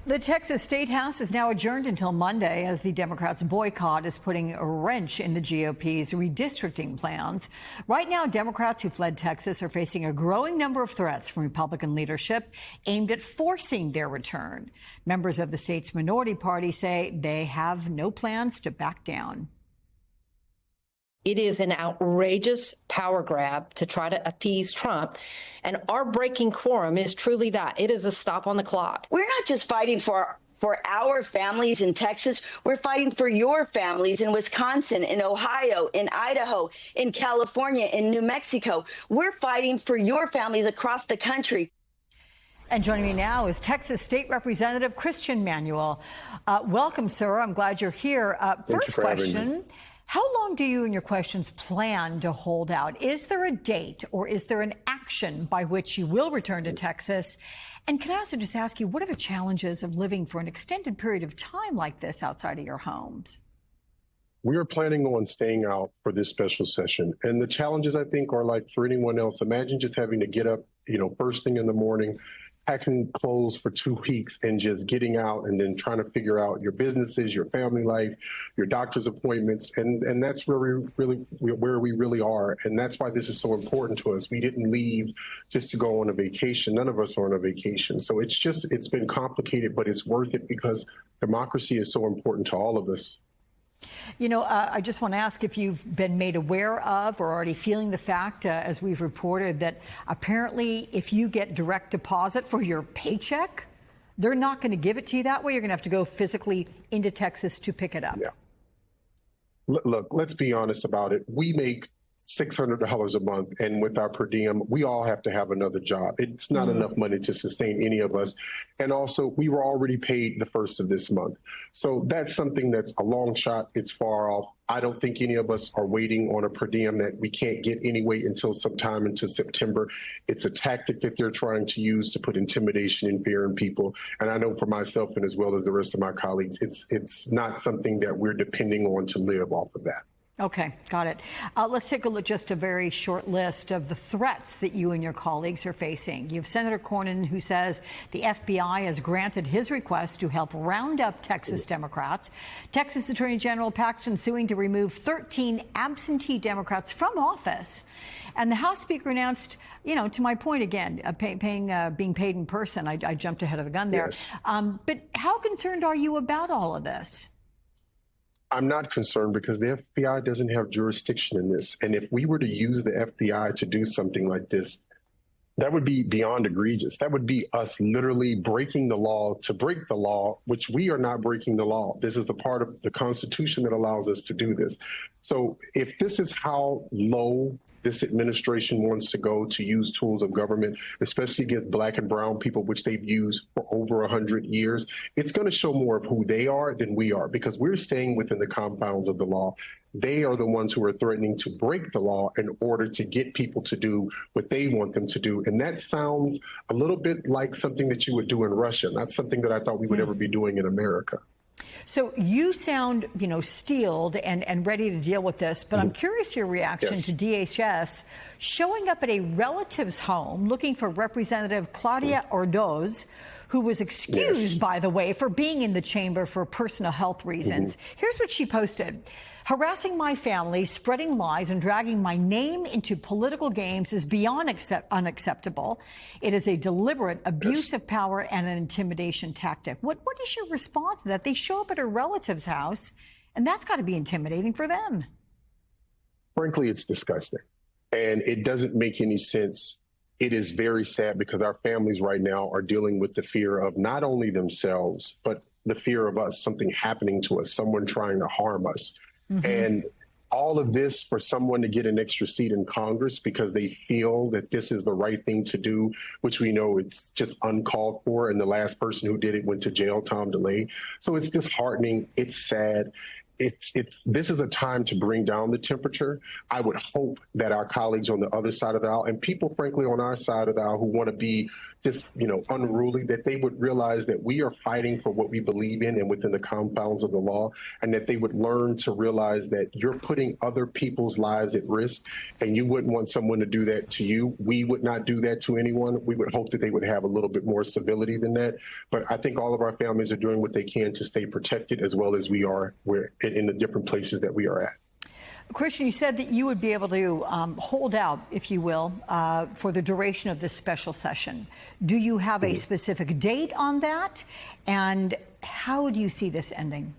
The Texas State House is now adjourned until Monday as the Democrats' boycott is putting a wrench in the GOP's redistricting plans. Right now, Democrats who fled Texas are facing a growing number of threats from Republican leadership aimed at forcing their return. Members of the state's minority party say they have no plans to back down. It is an outrageous power grab to try to appease Trump. And our breaking quorum is truly that. It is a stop on the clock. We're not just fighting for our families in Texas. We're fighting for your families in Wisconsin, in Ohio, in Idaho, in California, in New Mexico. We're fighting for your families across the country. And joining me now is Texas State Representative Christian Manuel. Welcome, sir. I'm glad you're here. First question. How long do you and your questions plan to hold out? Is there a date or is there an action by which you will return to Texas? And can I also just ask you, what are the challenges of living for an extended period of time like this outside of your homes? We are planning on staying out for this special session. And the challenges, I think, are like for anyone else. Imagine just having to get up, first thing in the morning, packing clothes for 2 weeks and just getting out and then trying to figure out your businesses, your family life, your doctor's appointments. And that's where we really are. And that's why this is so important to us. We didn't leave just to go on a vacation. None of us are on a vacation. So it's been complicated, but it's worth it because democracy is so important to all of us. I just want to ask if you've been made aware of or already feeling the fact, as we've reported, that apparently if you get direct deposit for your paycheck, they're not going to give it to you that way. You're going to have to go physically into Texas to pick it up. Yeah. Look, let's be honest about it. We make $600 a month, and with our per diem, we all have to have another job. It's not enough money to sustain any of us. And also, we were already paid the first of this month. So that's something that's a long shot. It's far off. I don't think any of us are waiting on a per diem that we can't get anyway until sometime into September. It's a tactic that they're trying to use to put intimidation and fear in people. And I know for myself and as well as the rest of my colleagues, it's not something that we're depending on to live off of that. Okay, got it. Let's take a look, just a very short list of the threats that you and your colleagues are facing. You have Senator Cornyn, who says the FBI has granted his request to help round up Texas Democrats. Texas Attorney General Paxton suing to remove 13 absentee Democrats from office. And the House Speaker announced, to my point again, being paid in person. I jumped ahead of the gun there. Yes. But how concerned are you about all of this? I'm not concerned because the FBI doesn't have jurisdiction in this. And if we were to use the FBI to do something like this, that would be beyond egregious. That would be us literally breaking the law to break the law, which we are not breaking the law. This is the part of the Constitution that allows us to do this. So if this is how low this administration wants to go to use tools of government, especially against Black and brown people, which they've used for over 100 years, it's going to show more of who they are than we are, because we're staying within the confines of the law. They are the ones who are threatening to break the law in order to get people to do what they want them to do. And that sounds a little bit like something that you would do in Russia, not something that I thought we would ever be doing in America. So you sound, steeled and ready to deal with this, but I'm curious your reaction to DHS showing up at a relative's home looking for Representative Claudia Ordaz, who was excused, by the way, for being in the chamber for personal health reasons. Here's what she posted. Harassing my family, spreading lies, and dragging my name into political games is beyond unacceptable. It is a deliberate abuse of power and an intimidation tactic. What is your response to that? They show up at a relative's house, and that's got to be intimidating for them. Frankly, it's disgusting, and it doesn't make any sense. It is very sad because our families right now are dealing with the fear of not only themselves, but the fear of us, something happening to us, someone trying to harm us. And all of this for someone to get an extra seat in Congress because they feel that this is the right thing to do, which we know it's just uncalled for. And the last person who did it went to jail, Tom DeLay. So it's disheartening. It's sad. this is a time to bring down the temperature. I would hope that our colleagues on the other side of the aisle and people, frankly, on our side of the aisle who want to be just, unruly, that they would realize that we are fighting for what we believe in and within the confounds of the law, and that they would learn to realize that you're putting other people's lives at risk, and you wouldn't want someone to do that to you. We would not do that to anyone. We would hope that they would have a little bit more civility than that. But I think all of our families are doing what they can to stay protected, as well as we are in the different places that we are at. Christian, you said that you would be able to hold out, if you will, for the duration of this special session. Do you have a specific date on that? And how do you see this ending?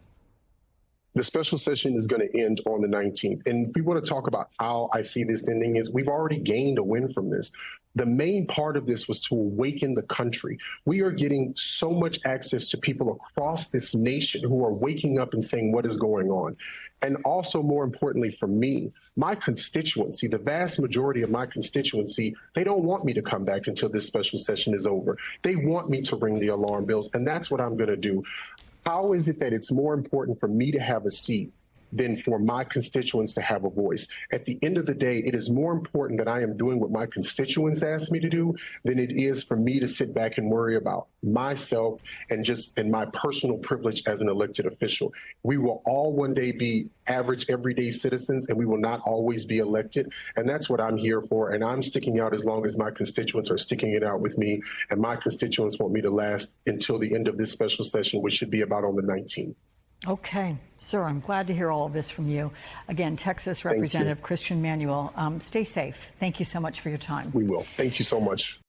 The special session is going to end on the 19th. And if we want to talk about how I see this ending, is we've already gained a win from this. The main part of this was to awaken the country. We are getting so much access to people across this nation who are waking up and saying what is going on. And also, more importantly for me, my constituency, the vast majority of my constituency, they don't want me to come back until this special session is over. They want me to ring the alarm bells, and that's what I'm going to do. How is it that it's more important for me to have a seat than for my constituents to have a voice? At the end of the day, it is more important that I am doing what my constituents ask me to do than it is for me to sit back and worry about myself and my personal privilege as an elected official. We will all one day be average, everyday citizens, and we will not always be elected. And that's what I'm here for. And I'm sticking out as long as my constituents are sticking it out with me. And my constituents want me to last until the end of this special session, which should be about on the 19th. Okay, sir, I'm glad to hear all of this from you. Again, Texas Representative Christian Manuel, stay safe. Thank you so much for your time. We will. Thank you so much.